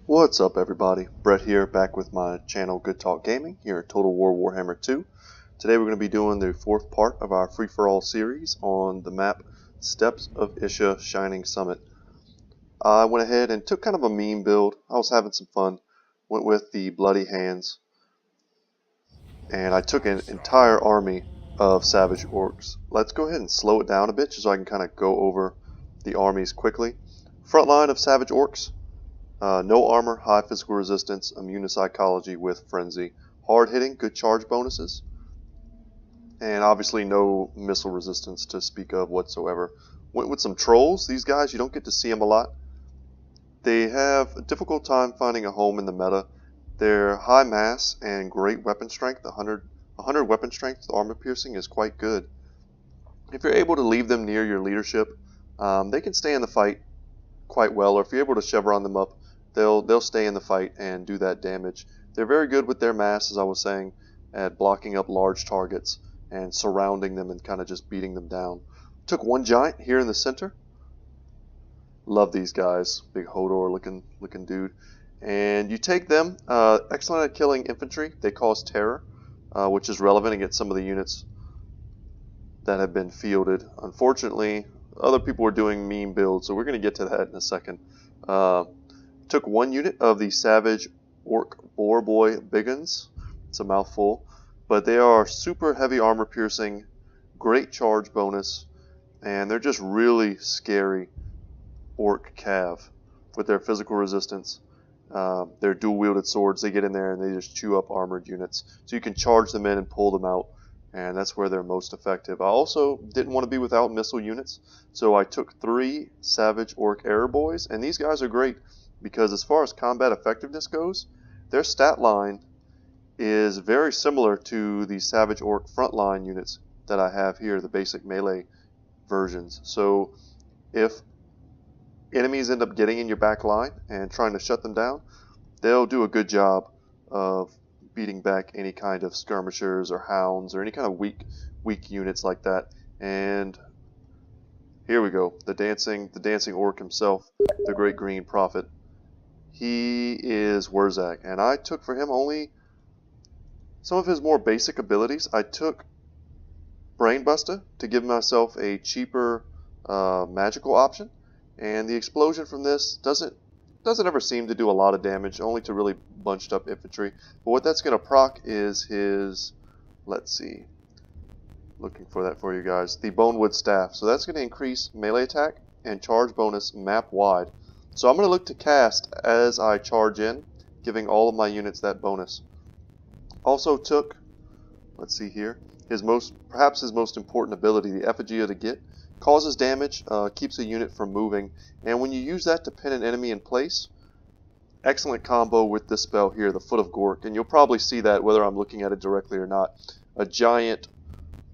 What's up everybody, Brett here, back with my channel Good Talk Gaming here at Total War Warhammer 2. Today we're going to be doing the fourth part of our free-for-all series on the map Steppes of Isha Shining Summit. I went ahead and took kind of a meme build. I was having some fun. Went with the Bloody Hands. And I took an entire army of Savage Orcs. Let's go ahead and slow it down a bit just so I can kind of go over the armies quickly. Front line of Savage Orcs. No armor, high physical resistance, immune to psychology with frenzy. Hard hitting, good charge bonuses. And obviously no missile resistance to speak of whatsoever. Went with some trolls. These guys, you don't get to see them a lot. They have a difficult time finding a home in the meta. They're high mass and great weapon strength. 100 weapon strength with armor piercing is quite good. If you're able to leave them near your leadership, they can stay in the fight quite well. Or if you're able to chevron them up, they'll stay in the fight and do that damage. They're very good with their mass, as I was saying, at blocking up large targets and surrounding them and kind of just beating them down. Took one giant here in the center. Love these guys, big Hodor looking dude. And you take them, excellent at killing infantry. They cause terror, which is relevant against some of the units that have been fielded. Unfortunately, other people are doing meme builds, so we're going to get to that in a second. Took one unit of the Savage Orc Boar Boy Biggins. It's a mouthful, but they are super heavy armor piercing, great charge bonus, and they're just really scary orc cav with their physical resistance. They're dual wielded swords. They get in there and they just chew up armored units. So you can charge them in and pull them out, and that's where they're most effective. I also didn't want to be without missile units, so I took 3 Savage Orc Error Boys, and these guys are great because as far as combat effectiveness goes, their stat line is very similar to the Savage Orc frontline units that I have here, the basic melee versions. So if enemies end up getting in your back line and trying to shut them down, they'll do a good job of beating back any kind of skirmishers or hounds or any kind of weak units like that. And here we go, the dancing orc himself, the Great Green Prophet. He is Wurzak, and I took for him only some of his more basic abilities. I took Brainbuster to give myself a cheaper magical option, and the explosion from this doesn't ever seem to do a lot of damage, only to really bunched up infantry. But what that's going to proc is his, let's see, looking for that for you guys, the Bonewood Staff. So that's going to increase melee attack and charge bonus map wide. So I'm going to look to cast as I charge in, giving all of my units that bonus. Also took, let's see here, perhaps his most important ability, the Effigy of the Git. Causes damage, keeps a unit from moving, and when you use that to pin an enemy in place, excellent combo with this spell here, the Foot of Gork, and you'll probably see that whether I'm looking at it directly or not. A giant,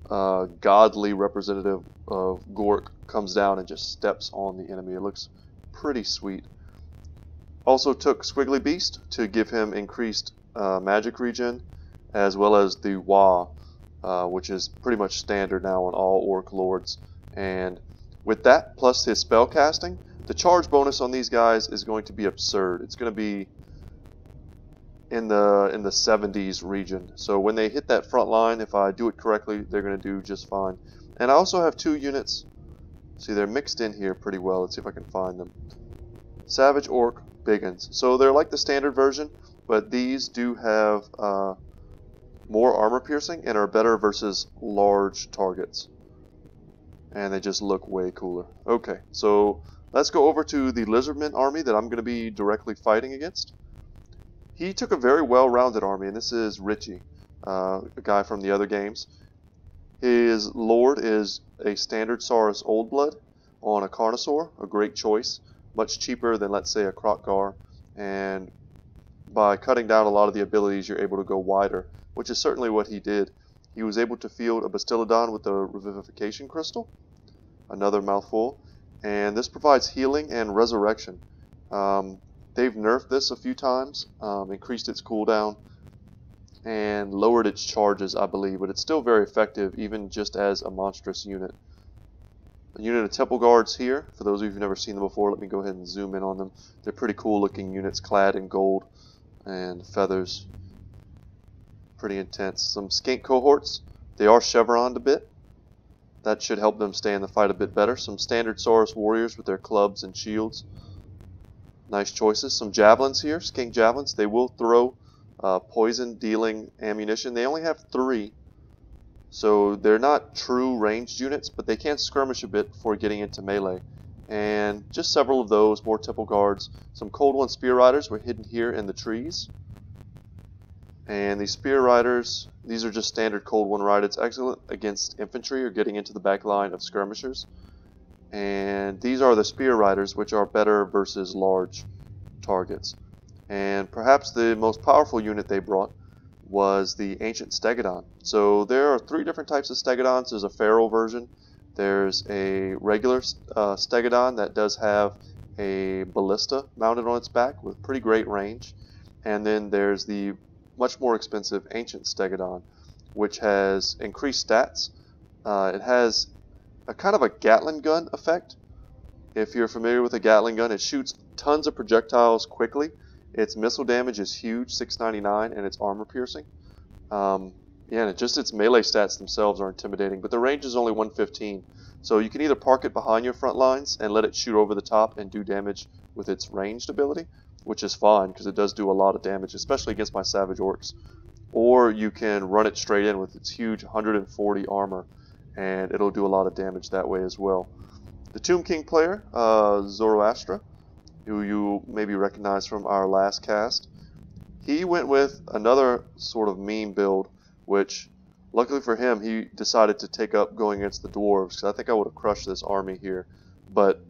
godly representative of Gork comes down and just steps on the enemy. It looks pretty sweet. Also took Squiggly Beast to give him increased magic regen, as well as the Wa, which is pretty much standard now on all Orc Lords. And with that, plus his spell casting, the charge bonus on these guys is going to be absurd. It's going to be in the 70s region. So when they hit that front line, if I do it correctly, they're going to do just fine. And I also have 2 units. See, they're mixed in here pretty well. Let's see if I can find them. Savage Orc Biggins. So they're like the standard version, but these do have more armor piercing and are better versus large targets. And they just look way cooler. Okay, so let's go over to the Lizardman army that I'm going to be directly fighting against. He took a very well-rounded army, and this is Richie, a guy from the other games. His lord is a standard Saurus Old Blood on a Carnosaur, a great choice, much cheaper than, let's say, a Krokgar, and by cutting down a lot of the abilities, you're able to go wider, which is certainly what he did. He was able to field a Bastillodon with the Revivification Crystal, another mouthful, and this provides healing and resurrection. They've nerfed this a few times, increased its cooldown, and lowered its charges, I believe, but it's still very effective even just as a monstrous unit. A unit of temple guards here. For those of you who've never seen them before, let me go ahead and zoom in on them. They're pretty cool looking units, clad in gold and feathers. Pretty intense. Some skink cohorts. They are chevroned a bit. That should help them stay in the fight a bit better. Some standard Saurus warriors with their clubs and shields. Nice choices. Some javelins here, skink javelins. They will throw poison dealing ammunition. They only have 3. So they're not true ranged units, but they can skirmish a bit before getting into melee. And just several of those, more temple guards. Some Cold One Spear Riders were hidden here in the trees. And these Spear Riders, these are just standard Cold One Riders, excellent against infantry or getting into the back line of skirmishers. And these are the Spear Riders, which are better versus large targets. And perhaps the most powerful unit they brought was the Ancient Stegodon. So there are 3 different types of Stegodons. There's a feral version. There's a regular Stegodon that does have a ballista mounted on its back with pretty great range. And then there's the much more expensive Ancient Stegodon, which has increased stats. It has a kind of a Gatling gun effect. If you're familiar with a Gatling gun, it shoots tons of projectiles quickly. Its missile damage is huge, 699, and its armor piercing. Yeah, and just its melee stats themselves are intimidating, but the range is only 115. So you can either park it behind your front lines and let it shoot over the top and do damage with its ranged ability, which is fine because it does do a lot of damage, especially against my Savage Orcs. Or you can run it straight in with its huge 140 armor, and it'll do a lot of damage that way as well. The Tomb King player, Zoroastra, who you maybe recognize from our last cast, he went with another sort of meme build, which luckily for him he decided to take up going against the dwarves, because I think I would have crushed this army here. But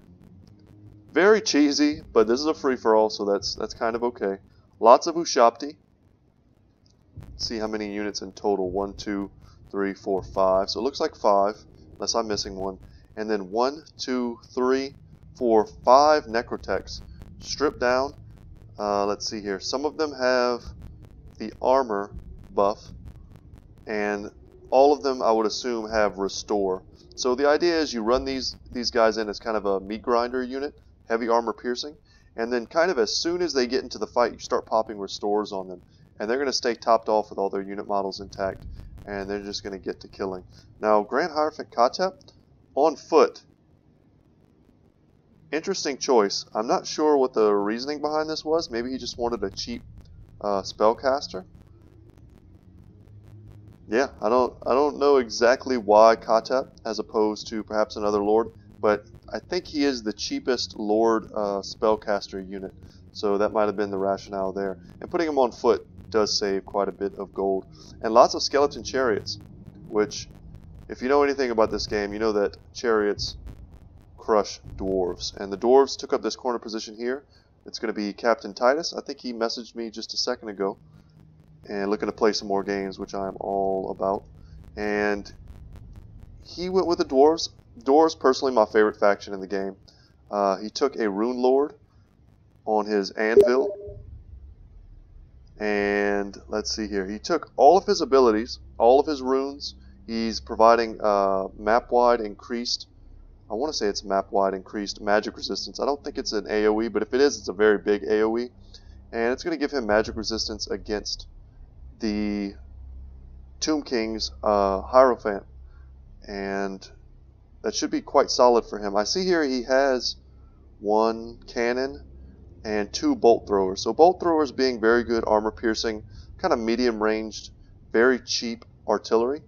very cheesy, but this is a free-for-all, so that's kind of okay. Lots of Ushabti. Let's see how many units in total. 1, 2, 3, 4, 5. So it looks like 5, unless I'm missing one. And then 1, 2, 3, 4, 5 Necrotechs. Stripped down. Let's see here. Some of them have the armor buff, and all of them I would assume have restore. So the idea is you run these guys in as kind of a meat grinder unit, heavy armor piercing, and then kind of as soon as they get into the fight, you start popping restores on them, and they're going to stay topped off with all their unit models intact, and they're just going to get to killing. Now, Grand Hierophant Katep on foot. Interesting choice. I'm not sure what the reasoning behind this was. Maybe he just wanted a cheap spellcaster. Yeah, I don't know exactly why Katep as opposed to perhaps another lord, but I think he is the cheapest lord spellcaster unit, so that might have been the rationale there. And putting him on foot does save quite a bit of gold. And lots of skeleton chariots, which, if you know anything about this game, you know that chariots crush dwarves. And the dwarves took up this corner position here. It's going to be Captain Titus. I think he messaged me just a second ago, and looking to play some more games, which I am all about. And he went with the dwarves. Dwarves, personally, my favorite faction in the game. He took a Rune Lord on his anvil. And let's see here. He took all of his abilities, all of his runes. He's providing map-wide increased, I want to say it's map-wide increased magic resistance. I don't think it's an AoE, but if it is, it's a very big AoE. And it's going to give him magic resistance against the Tomb King's Hierophant. And that should be quite solid for him. I see here he has 1 cannon and 2 bolt throwers. So bolt throwers being very good armor piercing, kind of medium ranged, very cheap artillery,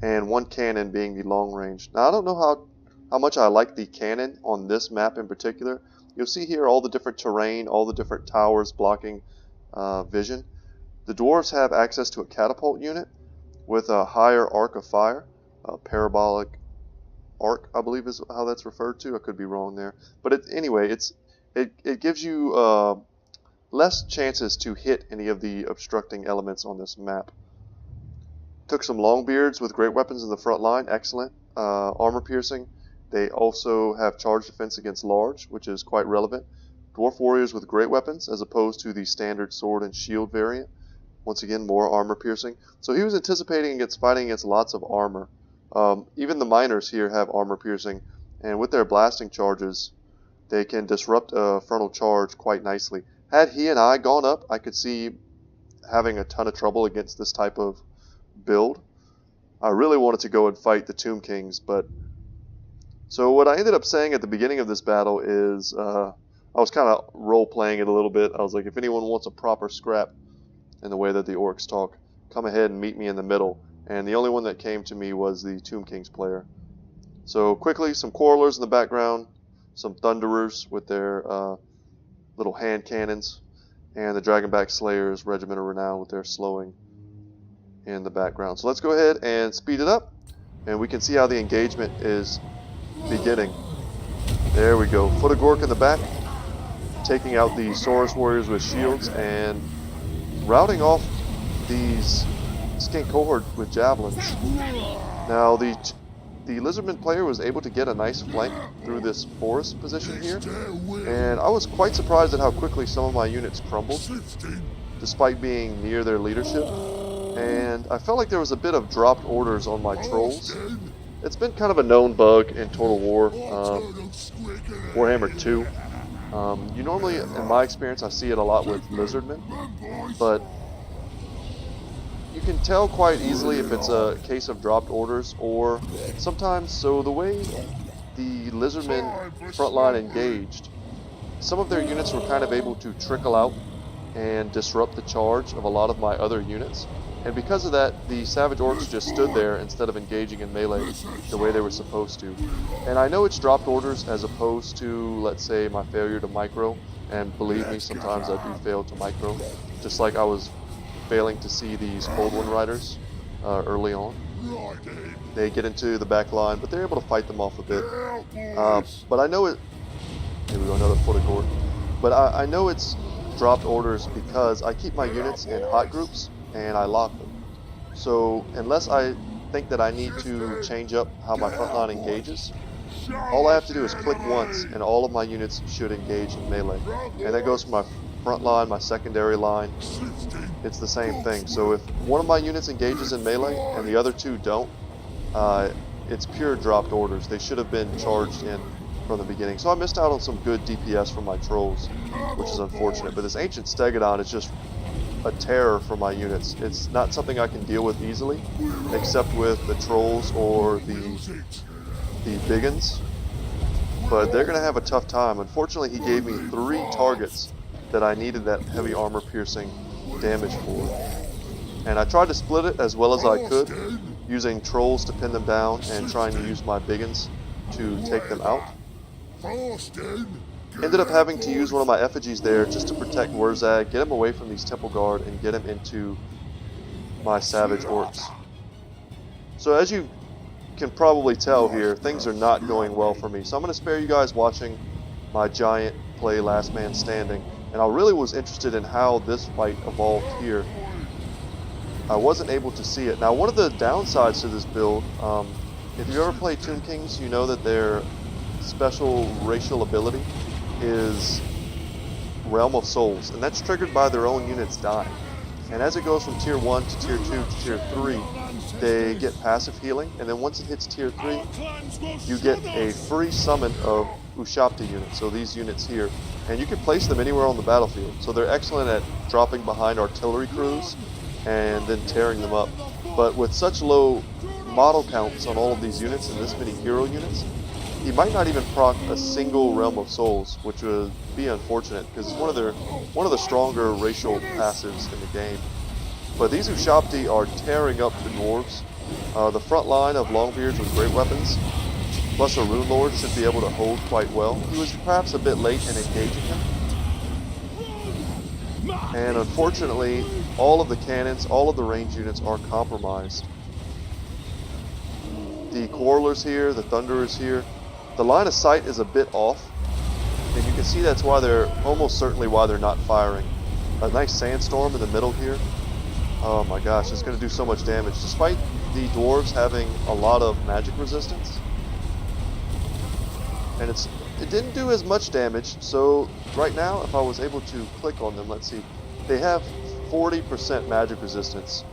and 1 cannon being the long range. Now I don't know how much I like the cannon on this map in particular. You'll see here all the different terrain, all the different towers blocking vision. The dwarves have access to a catapult unit with a higher arc of fire, a parabolic arc, I believe is how that's referred to. I could be wrong there, but anyway, it gives you less chances to hit any of the obstructing elements on this map. Took some Longbeards with great weapons in the front line, excellent armor piercing. They also have charge defense against large, which is quite relevant. Dwarf warriors with great weapons as opposed to the standard sword and shield variant. Once again, more armor piercing. So he was anticipating against fighting against lots of armor. Even the miners here have armor piercing, and with their blasting charges, they can disrupt a frontal charge quite nicely. Had he and I gone up, I could see having a ton of trouble against this type of build. I really wanted to go and fight the Tomb Kings, but... So what I ended up saying at the beginning of this battle is, I was kind of role-playing it a little bit. I was like, if anyone wants a proper scrap in the way that the orcs talk, come ahead and meet me in the middle. And the only one that came to me was the Tomb Kings player. So quickly, some Quarrelers in the background, some Thunderers with their little hand cannons, and the Dragonback Slayers, Regiment of Renown, with their slowing in the background. So let's go ahead and speed it up, and we can see how the engagement is beginning. There we go. Foot of Gork in the back, taking out the Saurus warriors with shields and routing off these skink cohort with javelins. Now the Lizardman player was able to get a nice flank through this forest position here, and I was quite surprised at how quickly some of my units crumbled, despite being near their leadership. And I felt like there was a bit of dropped orders on my trolls. It's been kind of a known bug in Total War, Warhammer 2. You normally, in my experience, I see it a lot with Lizardmen, but you can tell quite easily if it's a case of dropped orders or sometimes. So the way the Lizardmen frontline engaged, some of their units were kind of able to trickle out and disrupt the charge of a lot of my other units. And because of that, the Savage Orcs just stood there instead of engaging in melee the way they were supposed to. And I know it's dropped orders as opposed to, let's say, my failure to micro. And believe me, sometimes I do fail to micro. Just like I was failing to see these Cold One Riders early on. They get into the back line, but they're able to fight them off a bit. But I know it... Here we go, another Foot of Gork. But I know it's dropped orders because I keep my units in hot groups and I lock them. So unless I think that I need to change up how my front line engages, all I have to do is click once and all of my units should engage in melee. And that goes for my front line, my secondary line. It's the same thing. So if one of my units engages in melee and the other two don't, it's pure dropped orders. They should have been charged in from the beginning. So I missed out on some good DPS from my trolls, which is unfortunate. But this Ancient Stegodon is just a terror for my units. It's not something I can deal with easily, except with the trolls or the biggins. But they're going to have a tough time. Unfortunately, he gave me 3 targets that I needed that heavy armor piercing damage for. And I tried to split it as well as I could, using trolls to pin them down and trying to use my biggins to take them out. Ended up having to use one of my effigies there just to protect Wurzag, get him away from these Temple Guard, and get him into my Savage Orcs. So as you can probably tell here, things are not going well for me. So I'm going to spare you guys watching my giant play Last Man Standing. And I really was interested in how this fight evolved here. I wasn't able to see it. Now, one of the downsides to this build, if you ever play Tomb Kings, you know that their special racial ability is Realm of Souls, and that's triggered by their own units dying. And as it goes from tier 1 to tier 2 to tier 3, they get passive healing, and then once it hits tier 3, you get a free summon of Ushabti units, so these units here, and you can place them anywhere on the battlefield. So they're excellent at dropping behind artillery crews and then tearing them up. But with such low model counts on all of these units and this many hero units, he might not even proc a single Realm of Souls, which would be unfortunate because it's one of the stronger racial passives in the game. But these Ushabti are tearing up the dwarves. The front line of Longbeards with great weapons, plus a Rune Lord, should be able to hold quite well. He was perhaps a bit late in engaging him. And unfortunately, all of the cannons, all of the range units are compromised. The Quarrelers here, the Thunderers here, the line of sight is a bit off, and you can see that's why they're almost certainly why they're not firing. A nice sandstorm in the middle here. Oh my gosh, it's going to do so much damage, despite the dwarves having a lot of magic resistance. And it didn't do as much damage. So right now, if I was able to click on them, let's see, they have 40% magic resistance.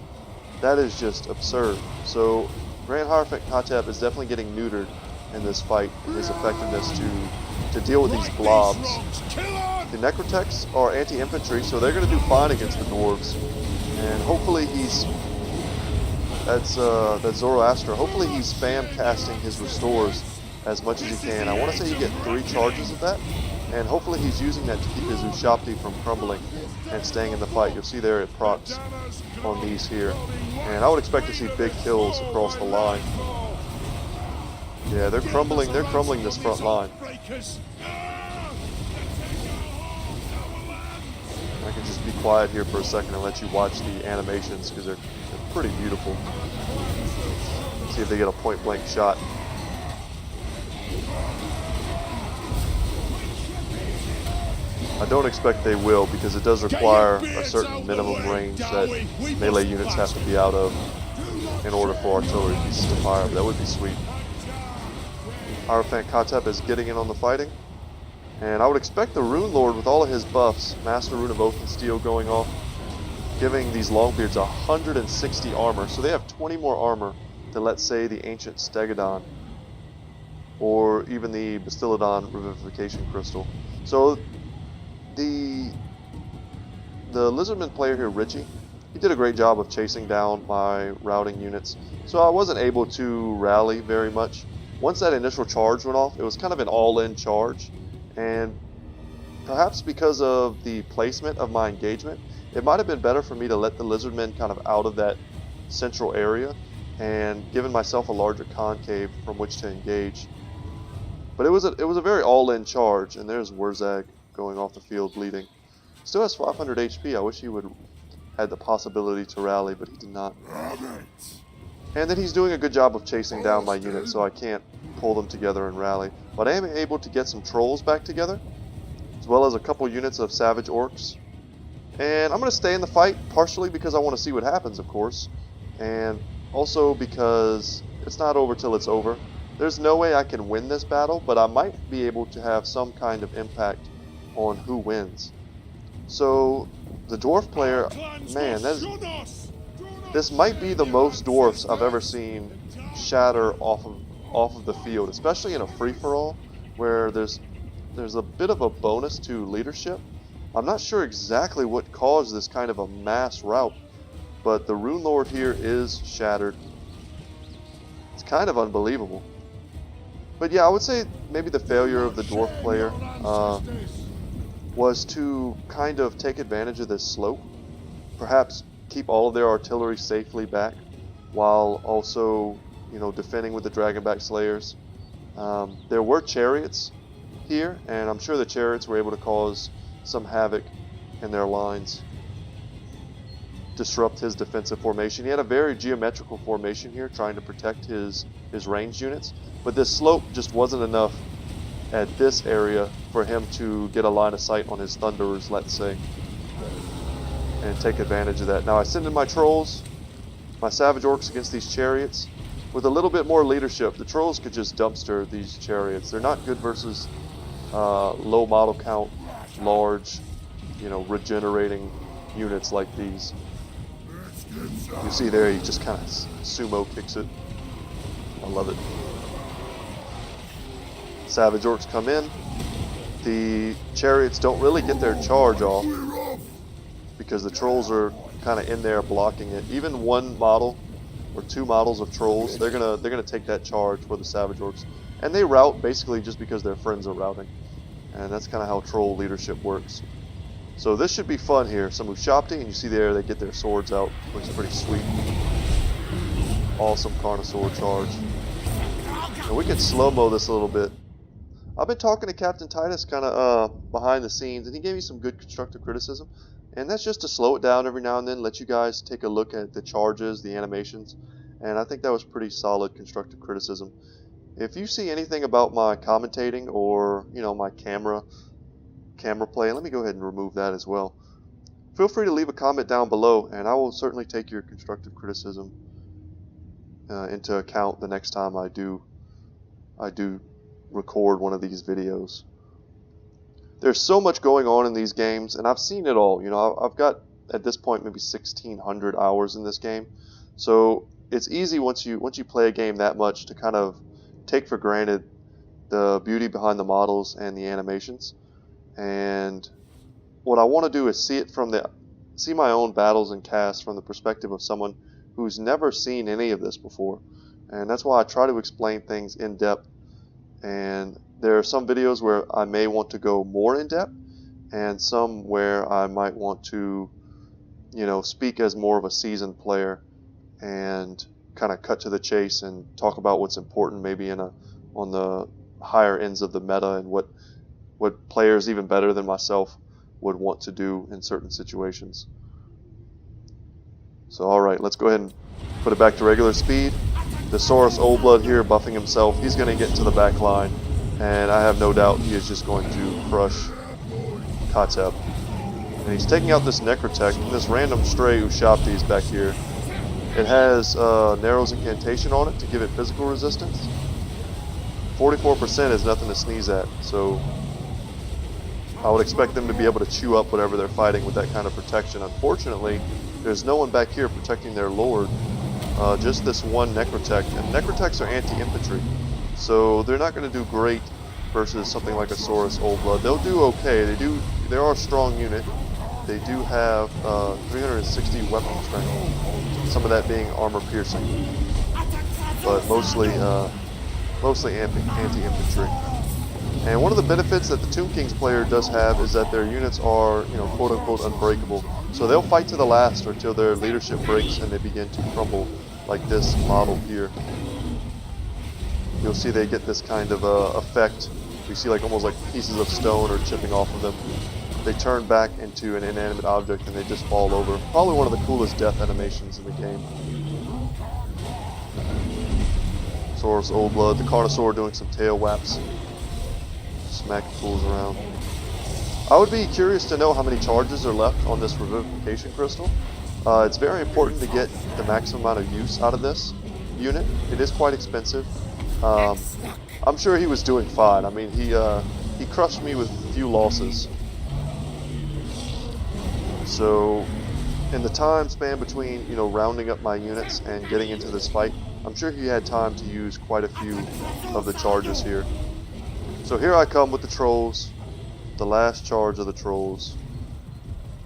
That is just absurd. So Grand Hierophant Kateb is definitely getting neutered in this fight, and his effectiveness to deal with these blobs. The Necrotechs are anti-infantry, so they're going to do fine against the dwarves. And hopefully that's Zoroaster. Hopefully he's spam casting his restores as much as he can. I want to say you get 3 charges of that, and hopefully he's using that to keep his Ushabti from crumbling and staying in the fight. You'll see there it procs on these here, and I would expect to see big kills across the line. Yeah, they're crumbling this front line. I can just be quiet here for a second and let you watch the animations because they're pretty beautiful. See if they get a point blank shot. I don't expect they will, because it does require a certain minimum range that melee units have to be out of in order for artillery pieces to fire. But that would be sweet. Hierophant Katep is getting in on the fighting. And I would expect the Rune Lord, with all of his buffs, Master Rune of Oath and Steel going off, giving these Longbeards 160 armor. So they have 20 more armor than, let's say, the Ancient Stegodon, or even the Bastillodon Revivification Crystal. So the Lizardman player here, Richie, he did a great job of chasing down my routing units. So I wasn't able to rally very much. Once that initial charge went off, it was kind of an all-in charge. And perhaps because of the placement of my engagement, it might have been better for me to let the Lizardmen kind of out of that central area and given myself a larger concave from which to engage. But it was a very all-in charge, and there's Wurzag going off the field bleeding. Still has 500 HP. I wish he would had the possibility to rally, but he did not. And then he's doing a good job of chasing down my units, so I can't pull them together and rally. But I am able to get some trolls back together, as well as a couple units of savage orcs. And I'm going to stay in the fight, partially because I want to see what happens, of course, and also because it's not over till it's over. There's no way I can win this battle, but I might be able to have some kind of impact on who wins. So the dwarf player, man, this might be the most dwarfs I've ever seen shatter off of the field, especially in a free-for-all where there's a bit of a bonus to leadership. I'm not sure exactly what caused this kind of a mass rout, but the Rune Lord here is shattered. It's kind of unbelievable. But yeah, I would say maybe the failure of the dwarf player was to kind of take advantage of this slope. Perhaps keep all of their artillery safely back while also, defending with the Dragonback Slayers. There were chariots here, and I'm sure the chariots were able to cause some havoc in their lines, disrupt his defensive formation. He had a very geometrical formation here, trying to protect his ranged units, but this slope just wasn't enough at this area for him to get a line of sight on his Thunderers, let's say, and take advantage of that. Now I send in my trolls, my savage orcs against these chariots. With a little bit more leadership, the trolls could just dumpster these chariots. They're not good versus low model count, large, regenerating units like these. You see there, he just kind of sumo kicks it. I love it. Savage orcs come in. The chariots don't really get their charge off because the trolls are kind of in there blocking it. Even one model or 2 models of trolls, they're gonna take that charge for the savage orcs, and they rout basically just because their friends are routing, and that's kind of how troll leadership works. So this should be fun here. Some Ushabti, and you see there they get their swords out. Looks pretty sweet. Awesome Carnosaur charge. And we can slow-mo this a little bit. I've been talking to Captain Titus kind of behind the scenes, and he gave me some good constructive criticism. And that's just to slow it down every now and then, let you guys take a look at the charges, the animations. And I think that was pretty solid constructive criticism. If you see anything about my commentating or, my camera play, let me go ahead and remove that as well. Feel free to leave a comment down below, and I will certainly take your constructive criticism into account the next time I do record one of these videos. There's so much going on in these games, and I've seen it all. I've got, at this point, maybe 1,600 hours in this game. So it's easy once you play a game that much to kind of take for granted the beauty behind the models and the animations. And what I want to do is see my own battles and casts from the perspective of someone who's never seen any of this before. And that's why I try to explain things in depth. And there are some videos where I may want to go more in depth, and some where I might want to, speak as more of a seasoned player and kind of cut to the chase and talk about what's important, maybe on the higher ends of the meta, and what players even better than myself would want to do in certain situations. So alright, let's go ahead and put it back to regular speed. The Saurus Old Blood here buffing himself. He's going to get into the back line, and I have no doubt he is just going to crush Kateb. And he's taking out this Necrotech, and this random stray Ushabti's back here. It has Narrow's Incantation on it to give it physical resistance. 44% is nothing to sneeze at, so I would expect them to be able to chew up whatever they're fighting with that kind of protection. Unfortunately, there's no one back here protecting their lord, just this one Necrotech, and Necrotechs are anti-infantry, so they're not going to do great versus something like a Saurus Old Blood. They'll do okay. They are a strong unit. They do have 360 weapon strength, some of that being armor piercing, but mostly anti-infantry. And one of the benefits that the Tomb Kings player does have is that their units are, quote-unquote unbreakable. So they'll fight to the last or till their leadership breaks and they begin to crumble, like this model here. You'll see they get this kind of effect. You see almost like pieces of stone are chipping off of them. They turn back into an inanimate object and they just fall over. Probably one of the coolest death animations in the game. Saurus Old Blood, the Carnosaur doing some tail whaps. Smacking fools around. I would be curious to know how many charges are left on this Revivification Crystal. It's very important to get the maximum amount of use out of this unit. It is quite expensive. I'm sure he was doing fine. I mean, he crushed me with few losses. So, in the time span between, rounding up my units and getting into this fight, I'm sure he had time to use quite a few of the charges here. So here I come with the trolls, the last charge of the trolls,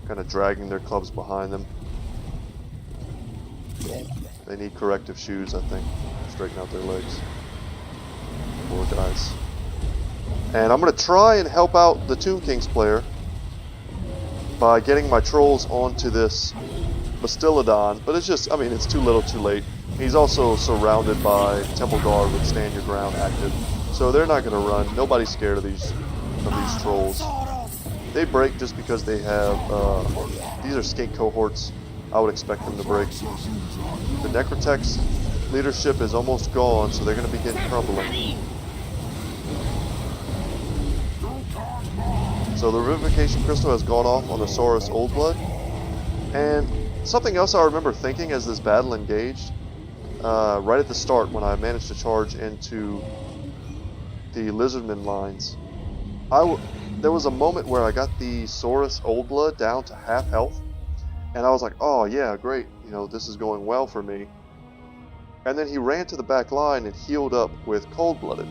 kind of dragging their clubs behind them. They need corrective shoes, I think, to straighten out their legs. Poor guys. And I'm going to try and help out the Tomb Kings player by getting my trolls onto this Bastillodon, but it's just, it's too little too late. He's also surrounded by Temple Guard with Stand Your Ground active. So they're not going to run. Nobody's scared of these trolls. They break just because they have, these are skink cohorts. I would expect them to break. The Necrotech's leadership is almost gone, so they're going to begin crumbling. So the Revivification Crystal has gone off on the Saurus Old Blood. And something else I remember thinking as this battle engaged, right at the start when I managed to charge into the Lizardman lines, there was a moment where I got the Saurus Old Blood down to half health, and I was like, oh yeah, great, this is going well for me. And then he ran to the back line and healed up with Cold-Blooded.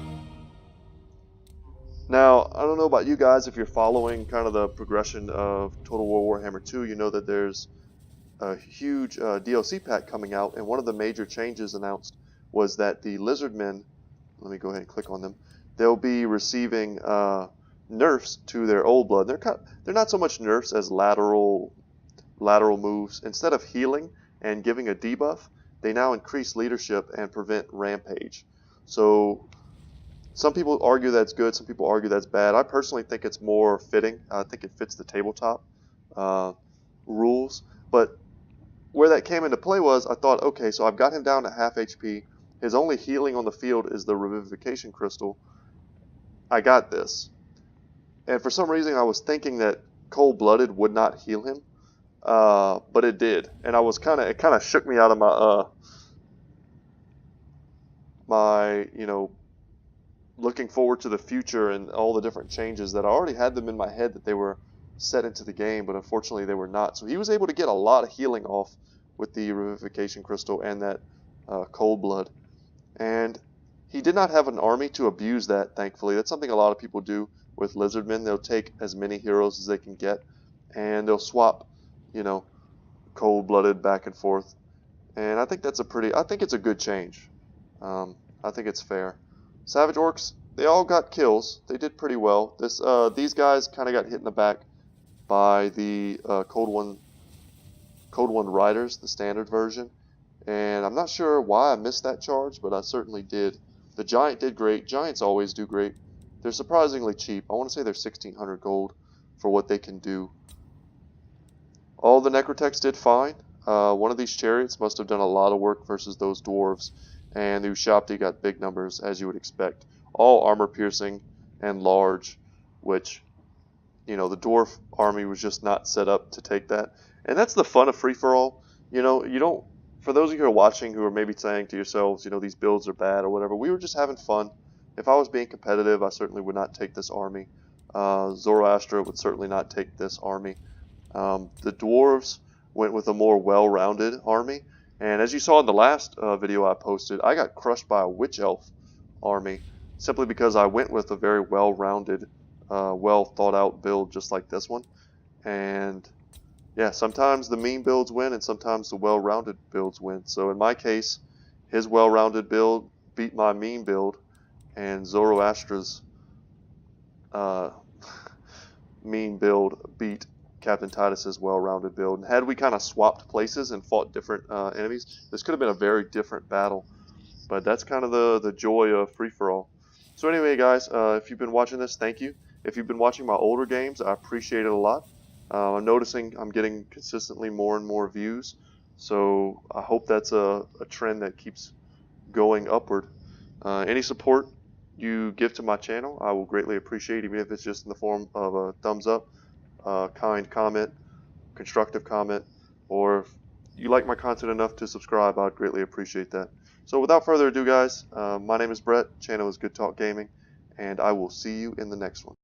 Now, I don't know about you guys, if you're following kind of the progression of Total War Warhammer 2, you know that there's a huge DLC pack coming out, and one of the major changes announced was that the Lizardmen, let me go ahead and click on them, they'll be receiving nerfs to their Old Blood. They're not so much nerfs as lateral moves. Instead of healing and giving a debuff, they now increase leadership and prevent rampage. So some people argue that's good, some people argue that's bad. I personally think it's more fitting. I think it fits the tabletop rules. But where that came into play was, I thought, okay, so I've got him down to half HP. His only healing on the field is the Revivification Crystal. I got this. And for some reason, I was thinking that Cold-Blooded would not heal him, but it did. And it kind of shook me out of my looking forward to the future and all the different changes that I already had them in my head that they were set into the game, but unfortunately they were not. So he was able to get a lot of healing off with the Revivification Crystal and that Cold Blood. And he did not have an army to abuse that, thankfully. That's something a lot of people do with Lizardmen. They'll take as many heroes as they can get, and they'll swap, you know, cold-blooded back and forth. And I think that's I think it's a good change. I think it's fair. Savage Orcs, they all got kills. They did pretty well. These guys kind of got hit in the back by the Cold One Riders, the standard version. And I'm not sure why I missed that charge, but I certainly did. The Giant did great. Giants always do great. They're surprisingly cheap. I want to say they're 1,600 gold for what they can do. All the Necrotechs did fine. One of these chariots must have done a lot of work versus those dwarves, and the Ushabti got big numbers, as you would expect. All armor-piercing and large, which, you know, the dwarf army was just not set up to take that. And that's the fun of free-for-all. You know, you don't, for those of you who are watching who are maybe saying to yourselves, you know, these builds are bad or whatever, we were just having fun. If I was being competitive, I certainly would not take this army. Zoroaster would certainly not take this army. The dwarves went with a more well-rounded army, and as you saw in the last video I posted, I got crushed by a witch elf army simply because I went with a very well-rounded, well-thought-out build just like this one. And yeah, sometimes the mean builds win and sometimes the well-rounded builds win. So in my case, his well-rounded build beat my mean build, and Zoroastra's mean build beat Captain Titus's well-rounded build. And had we kind of swapped places and fought different enemies, this could have been a very different battle. But that's kind of the joy of free-for-all. So anyway, guys, if you've been watching this, thank you. If you've been watching my older games, I appreciate it a lot. I'm noticing I'm getting consistently more and more views. So I hope that's a trend that keeps going upward. Any support you give to my channel, I will greatly appreciate, even if it's just in the form of a thumbs up, kind comment, constructive comment, or if you like my content enough to subscribe, I'd greatly appreciate that. So without further ado, guys, my name is Brett, channel is Good Talk Gaming, and I will see you in the next one.